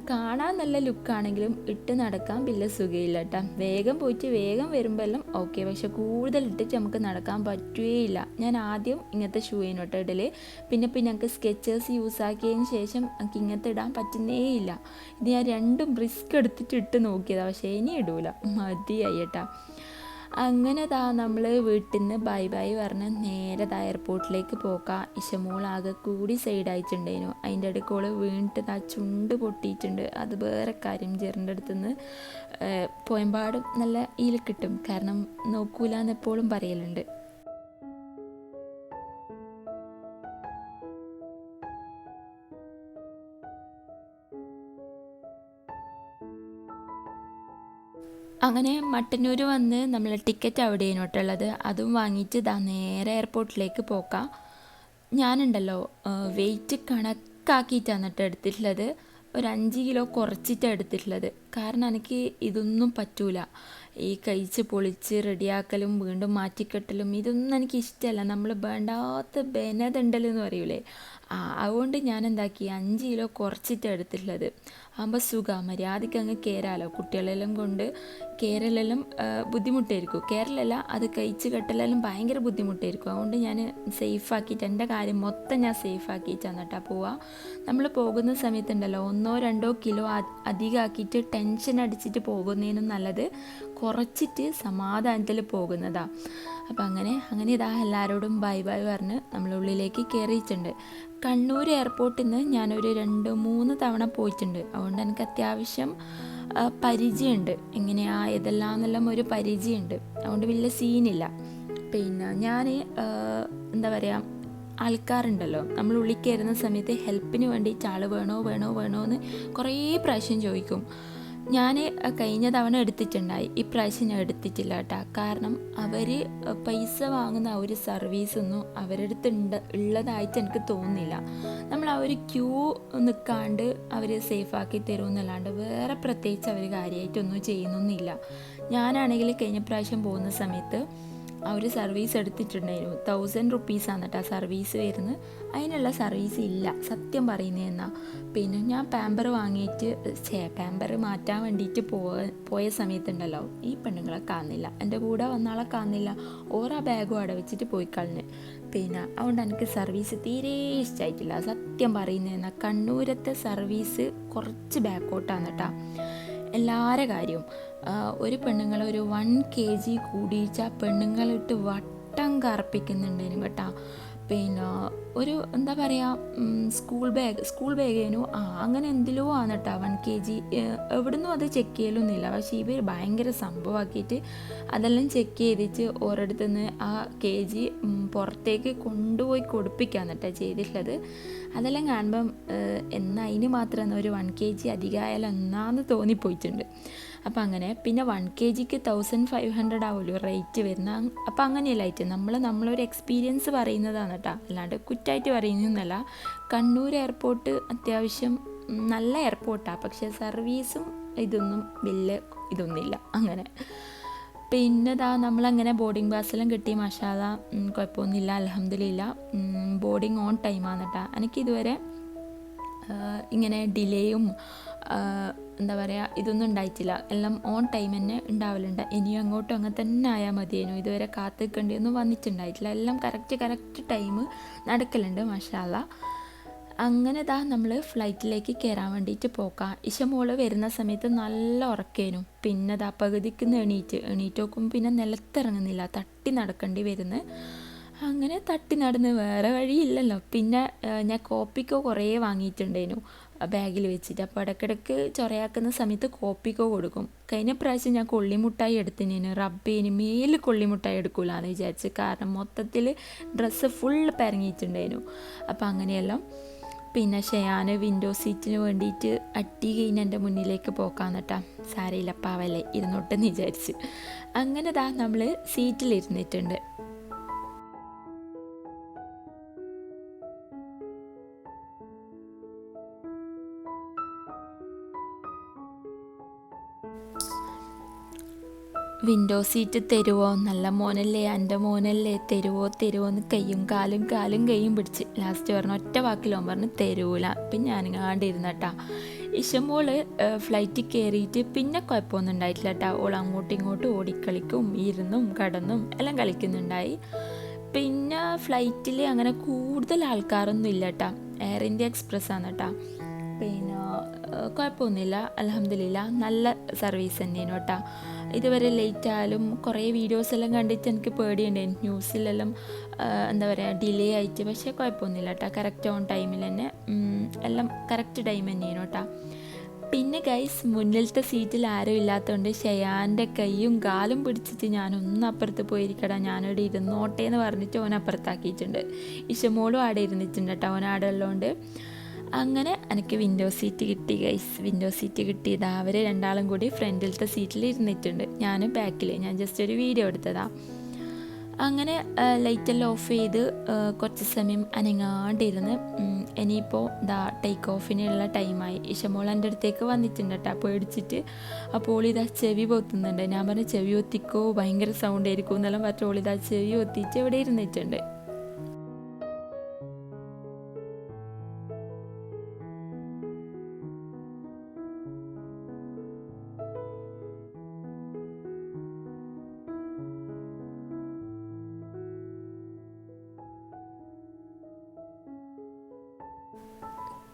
A: കാണാൻ നല്ല ലുക്കാണെങ്കിലും ഇട്ട് നടക്കാൻ വലിയ സുഖമില്ല കേട്ടോ. വേഗം പോയിട്ട് വേഗം വരുമ്പോൾ എല്ലാം ഓക്കെ, പക്ഷെ കൂടുതൽ ഇട്ടിട്ട് നമുക്ക് നടക്കാൻ പറ്റുകയില്ല. ഞാൻ ആദ്യം ഇങ്ങനത്തെ ഷൂ കേട്ടോ ഇടൽ. പിന്നെ ഞങ്ങൾക്ക് സ്കെച്ചേഴ്സ് യൂസ് ആക്കിയതിന് ശേഷം എനിക്ക് ഇങ്ങനത്തെ ഇടാൻ പറ്റുന്നേ ഇല്ല. ഇത് ഞാൻ 2 റിസ്ക് എടുത്തിട്ട് ഇട്ട് നോക്കിയതാണ്, പക്ഷേ ഇനി ഇടൂല, മതിയായി കേട്ടോ. അങ്ങനെ നമ്മൾ വീട്ടിൽ നിന്ന് ബൈ ബൈ പറഞ്ഞ് നേരെ എയർപോർട്ടിലേക്ക് പോക്കാം. ഇഷമോളാകെ കൂടി സൈഡായിട്ടുണ്ടായിരുന്നു. അതിൻ്റെ ഇടയ്ക്കോള് വീണിട്ട് ചുണ്ട് പൊട്ടിയിട്ടുണ്ട്. അത് വേറെ കാര്യം. ജെറിൻ്റെ അടുത്തുനിന്ന് പോയമ്പാടും നല്ല ഈൽ കിട്ടും, കാരണം നോക്കൂല എന്ന് എപ്പോഴും പറയലുണ്ട്. അങ്ങനെ മട്ടന്നൂർ വന്ന് നമ്മൾ ടിക്കറ്റ് അവിടെ ആയിനോട്ടുള്ളത്. അതും വാങ്ങിയിട്ട് നേരെ എയർപോർട്ടിലേക്ക് പോക്കാം. ഞാനുണ്ടല്ലോ വെയിറ്റ് കണക്കാക്കിയിട്ടാണ് കേട്ടോ എടുത്തിട്ടുള്ളത്. ഒരു 5 കിലോ കുറച്ചിട്ടാണ് എടുത്തിട്ടുള്ളത്. കാരണം എനിക്ക് ഇതൊന്നും പറ്റൂല. ഈ കഴിച്ച് പൊളിച്ച് റെഡിയാക്കലും വീണ്ടും മാറ്റിക്കെട്ടലും ഇതൊന്നും എനിക്ക് ഇഷ്ടമല്ല. നമ്മൾ വേണ്ടാത്ത ബെനതുണ്ടല്ലോ പറയൂലേ, അതുകൊണ്ട് ഞാൻ എന്താക്കി 5 കിലോ കുറച്ചിട്ടാണ് എടുത്തിട്ടുള്ളത്. ആകുമ്പോൾ സുഖമാണ്, മര്യാദയ്ക്ക് അങ്ങ് കയറാമല്ലോ. കുട്ടികളെല്ലാം കൊണ്ട് കയറലെല്ലാം ബുദ്ധിമുട്ടായിരിക്കും. കയറലല്ല, അത് കഴിച്ച് കെട്ടലെല്ലാം ഭയങ്കര ബുദ്ധിമുട്ടായിരിക്കും. അതുകൊണ്ട് ഞാൻ സേഫാക്കിയിട്ട് എൻ്റെ കാര്യം മൊത്തം ഞാൻ സേഫാക്കിയിട്ടാണ് കേട്ടോ പോവുക. നമ്മൾ പോകുന്ന സമയത്തുണ്ടല്ലോ 1-2 കിലോ അധികമാക്കിയിട്ട് ടെൻഷൻ അടിച്ചിട്ട് പോകുന്നതിനും നല്ലത് കുറച്ചിട്ട് സമാധാനത്തിൽ പോകുന്നതാണ്. അപ്പം അങ്ങനെ ഇതാ എല്ലാവരോടും ബൈ ബൈ പറഞ്ഞ് നമ്മളുള്ളിലേക്ക് കയറിയിട്ടുണ്ട്. കണ്ണൂർ എയർപോർട്ടിൽ നിന്ന് ഞാനൊരു 2-3 തവണ പോയിട്ടുണ്ട്. അതുകൊണ്ട് എനിക്ക് അത്യാവശ്യം പരിചയമുണ്ട്, എങ്ങനെയാ ഏതെല്ലാമെന്നെല്ലാം ഒരു പരിചയമുണ്ട്. അതുകൊണ്ട് വലിയ സീനില്ല. പിന്നെ ഞാൻ എന്താ പറയുക, ആൾക്കാരുണ്ടല്ലോ നമ്മൾ ഉള്ളിൽ കയറുന്ന സമയത്ത് ഹെൽപ്പിന് വേണ്ടിയിട്ട് ആൾ വേണോ എന്ന് കുറേ പ്രാവശ്യം ചോദിക്കും. ഞാൻ കഴിഞ്ഞ തവണ എടുത്തിട്ടുണ്ടായി, ഇപ്രാവശ്യം ഞാൻ എടുത്തിട്ടില്ല കേട്ടോ. കാരണം അവർ പൈസ വാങ്ങുന്ന ആ ഒരു സർവീസൊന്നും അവരുടെ അടുത്ത് ഉള്ളതായിട്ട് എനിക്ക് തോന്നുന്നില്ല. നമ്മൾ ആ ഒരു ക്യൂ നിൽക്കാണ്ട് അവർ സേഫാക്കി തരുമെന്നല്ലാണ്ട് വേറെ പ്രത്യേകിച്ച് അവർ കാര്യമായിട്ടൊന്നും ചെയ്യുന്നൊന്നുമില്ല. ഞാനാണെങ്കിൽ കഴിഞ്ഞ പ്രാവശ്യം പോകുന്ന സമയത്ത് ആ ഒരു സർവീസ് എടുത്തിട്ടുണ്ടായിരുന്നു. 1000 റുപ്പീസാണ് കേട്ടോ ആ സർവീസ് വരുന്നത്. അതിനുള്ള സർവീസ് ഇല്ല, സത്യം പറയുന്നതെന്നാ. പിന്നെ ഞാൻ പാമ്പർ വാങ്ങിയിട്ട് പാമ്പർ മാറ്റാൻ വേണ്ടിയിട്ട് പോയ സമയത്തുണ്ടല്ലോ ഈ പെണ്ണുങ്ങളെ കാണുന്നില്ല, എൻ്റെ കൂടെ വന്നാളെ കാണുന്നില്ല. ഓരോ ബാഗും അവിടെ വെച്ചിട്ട് പോയി കളഞ്ഞ്. പിന്നെ അതുകൊണ്ട് എനിക്ക് സർവീസ് തീരെ ഇഷ്ടമായിട്ടില്ല, സത്യം പറയുന്നതെന്നാ. കണ്ണൂരത്തെ സർവീസ് കുറച്ച് ബാക്കോട്ടാണ് കേട്ടോ എല്ലാവരുടെ കാര്യവും. ഒരു പെണ്ണുങ്ങൾ ഒരു 1 kg കൂടിയിച്ച പെണ്ണുങ്ങളിട്ട് വട്ടം കറപ്പിക്കുന്നുണ്ടേനും കേട്ടോ. പിന്നെ ഒരു എന്താ പറയുക, സ്കൂൾ ബാഗേനു അങ്ങനെ എന്തിലോ ആണ് കേട്ടോ 1 kg. എവിടുന്നും അത് ചെക്ക് ചെയ്യലൊന്നുമില്ല. പക്ഷേ ഇവർ ഭയങ്കര സംഭവമാക്കിയിട്ട് അതെല്ലാം ചെക്ക് ചെയ്തിട്ട് ഓരോരുത്തുനിന്ന് ആ kg പുറത്തേക്ക് കൊണ്ടുപോയി കൊടുപ്പിക്കാന്ന് കേട്ടോ ചെയ്തിട്ടുള്ളത്. അതെല്ലാം കാണുമ്പം അതിന് മാത്രം ഒരു 1 kg അധികമായാലും എന്നാന്ന് തോന്നിപ്പോയിട്ടുണ്ട്. അപ്പം അങ്ങനെ പിന്നെ 1 kgക്ക് 1500 ആവുമല്ലോ റേറ്റ് വരുന്ന. അപ്പം അങ്ങനെയല്ലായിട്ട് നമ്മളൊരു എക്സ്പീരിയൻസ് പറയുന്നതാണ് കേട്ടോ, അല്ലാണ്ട് കുറ്റായിട്ട് പറയുന്നതല്ല. കണ്ണൂർ എയർപോർട്ട് അത്യാവശ്യം നല്ല എയർപോർട്ടാണ്, പക്ഷേ സർവീസും ഇതൊന്നും വലിയ ഇതൊന്നുമില്ല അങ്ങനെ. പിന്നെ നമ്മളങ്ങനെ ബോർഡിംഗ് പാസ്സെല്ലാം കിട്ടി, മാഷാഅല്ലാ കുഴപ്പമൊന്നുമില്ല, അൽഹംദുലില്ലാ. ബോർഡിങ് ഓൺ ടൈമാണ് കേട്ടോ. എനിക്കിതുവരെ ഇങ്ങനെ ഡിലേയും എന്താ പറയുക ഇതൊന്നും ഉണ്ടായിട്ടില്ല. എല്ലാം ഓൺ ടൈം തന്നെ ഉണ്ടാവലുണ്ട്. ഇനിയും അങ്ങോട്ടും അങ്ങനെ തന്നെ ആയാൽ മതിയേനു. ഇതുവരെ കാത്തിക്കേണ്ടിയൊന്നും വന്നിട്ടുണ്ടായിട്ടില്ല. എല്ലാം കറക്റ്റ് ടൈം നടക്കലുണ്ട്, മാഷാഅല്ലാ. അങ്ങനെ നമ്മൾ ഫ്ലൈറ്റിലേക്ക് കയറാൻ വേണ്ടിയിട്ട് പോക്കാം. ഇഷമോള് വരുന്ന സമയത്ത് നല്ല ഉറക്കേനു. പിന്നെ പകുതിക്ക് എണീറ്റ് നോക്കുമ്പോൾ പിന്നെ നിലത്തിറങ്ങുന്നില്ല, തട്ടി നടക്കേണ്ടി വരുന്നു. അങ്ങനെ തട്ടി നടന്ന് വേറെ വഴിയില്ലല്ലോ. പിന്നെ ഞാൻ കോപ്പിക്കോ കുറേ വാങ്ങിയിട്ടുണ്ടേനു ബാഗിൽ വെച്ചിട്ട്. അപ്പോൾ ഇടയ്ക്കിടയ്ക്ക് ചൊറയാക്കുന്ന സമയത്ത് കോപ്പിക്കോ കൊടുക്കും. കഴിഞ്ഞ പ്രാവശ്യം ഞാൻ കൊള്ളിമുട്ടായി എടുത്തിനേനു. റബ്ബേന് മേല് കൊള്ളിമുട്ടായി എടുക്കൂലെന്ന് വിചാരിച്ച്, കാരണം മൊത്തത്തിൽ ഡ്രസ്സ് ഫുൾ പരങ്ങിയിട്ടുണ്ടായിരുന്നു. അപ്പോൾ അങ്ങനെയെല്ലാം. പിന്നെ ഷെയാന് വിൻഡോ സീറ്റിന് വേണ്ടിയിട്ട് അട്ടി കഴിഞ്ഞ് എൻ്റെ മുന്നിലേക്ക് പോക്കാന്നിട്ടാ. സാരയില്ല പാവല്ലേ ഇരുന്നോട്ടെന്ന് വിചാരിച്ച്. അങ്ങനെ നമ്മൾ സീറ്റിലിരുന്നിട്ടുണ്ട്. വിൻഡോ സീറ്റ് തരുമോ, നല്ല മോനല്ലേ എൻ്റെ മോനല്ലേ, തരുമോ എന്ന് കയ്യും കാലും പിടിച്ച് ലാസ്റ്റ് പറഞ്ഞ ഒറ്റ വാക്കിലോ പറഞ്ഞ് തരൂല. പിന്നെ ഞാനിങ്ങാണ്ട് ഇരുന്നട്ടാ. ഇഷമോള് ഫ്ലൈറ്റിൽ കയറിയിട്ട് പിന്നെ കുഴപ്പമൊന്നും ഉണ്ടായിട്ടില്ല കേട്ടോ. ഓൾ അങ്ങോട്ടും ഇങ്ങോട്ടും ഓടിക്കളിക്കും, ഇരുന്നും കടന്നും എല്ലാം കളിക്കുന്നുണ്ടായി. പിന്നെ ഫ്ലൈറ്റിൽ അങ്ങനെ കൂടുതൽ ആൾക്കാരൊന്നും ഇല്ല കേട്ടോ. എയർ ഇന്ത്യ എക്സ്പ്രസ് ആണ് കേട്ടോ. പിന്നെ കുഴപ്പമൊന്നുമില്ല, അൽഹംദുലില്ലാ നല്ല സർവീസ് തന്നെയാണ് കേട്ടോ. ഇതുവരെ ലേറ്റ് ആയാലും കുറേ വീഡിയോസെല്ലാം കണ്ടിട്ട് എനിക്ക് പേടിയുണ്ടായിരുന്നു, ന്യൂസിലെല്ലാം എന്താ പറയുക ഡിലേ ആയിട്ട്. പക്ഷേ കുഴപ്പമൊന്നുമില്ല കേട്ടോ, കറക്റ്റ് ഓൺ ടൈമിൽ തന്നെ എല്ലാം കറക്റ്റ് ടൈം തന്നെയാണ് കേട്ടോ. പിന്നെ ഗൈസ്, മുന്നിലത്തെ സീറ്റിൽ ആരും ഇല്ലാത്തതുകൊണ്ട് ഷയാൻ്റെ കൈയും കാലും പിടിച്ചിട്ട് ഞാനൊന്ന് അപ്പുറത്ത് പോയിരിക്കടാ, ഞാനവിടെ ഇരുന്നോട്ടെ എന്ന് പറഞ്ഞിട്ട് ഓൻ അപ്പുറത്താക്കിയിട്ടുണ്ട്. ഇഷമോളും അവിടെ ഇരുന്നിട്ടുണ്ട് കേട്ടോ, ഓൻ അവിടെ ഉള്ളതുകൊണ്ട്. അങ്ങനെ എനിക്ക് വിൻഡോ സീറ്റ് കിട്ടി ഗൈസ്. വിൻഡോ സീറ്റ് കിട്ടിയത് അവർ രണ്ടാളും കൂടി ഫ്രണ്ടിലത്തെ സീറ്റിൽ ഇരുന്നിട്ടുണ്ട്, ഞാൻ ബാക്കിൽ. ഞാൻ ജസ്റ്റ് ഒരു വീഡിയോ എടുത്തതാണ്. അങ്ങനെ ലൈറ്റെല്ലാം ഓഫ് ചെയ്ത് കുറച്ച് സമയം അനങ്ങാണ്ടിരുന്ന് ഇനിയിപ്പോൾ ടേക്ക് ഓഫിനുള്ള ടൈമായി. ഇഷമോൾ എൻ്റെ അടുത്തേക്ക് വന്നിട്ടുണ്ട് കേട്ടോ പേടിച്ചിട്ട്. അപ്പോൾ ഇതാ ചെവി പൊത്തുന്നുണ്ട്. ഞാൻ പറഞ്ഞു ചെവി ഒത്തിക്കോ, ഭയങ്കര സൗണ്ട് ആയിരിക്കും എന്നെല്ലാം പറഞ്ഞോൾ ഇതാ ചെവി ഒത്തിച്ച് ഇവിടെ ഇരുന്നിട്ടുണ്ട്.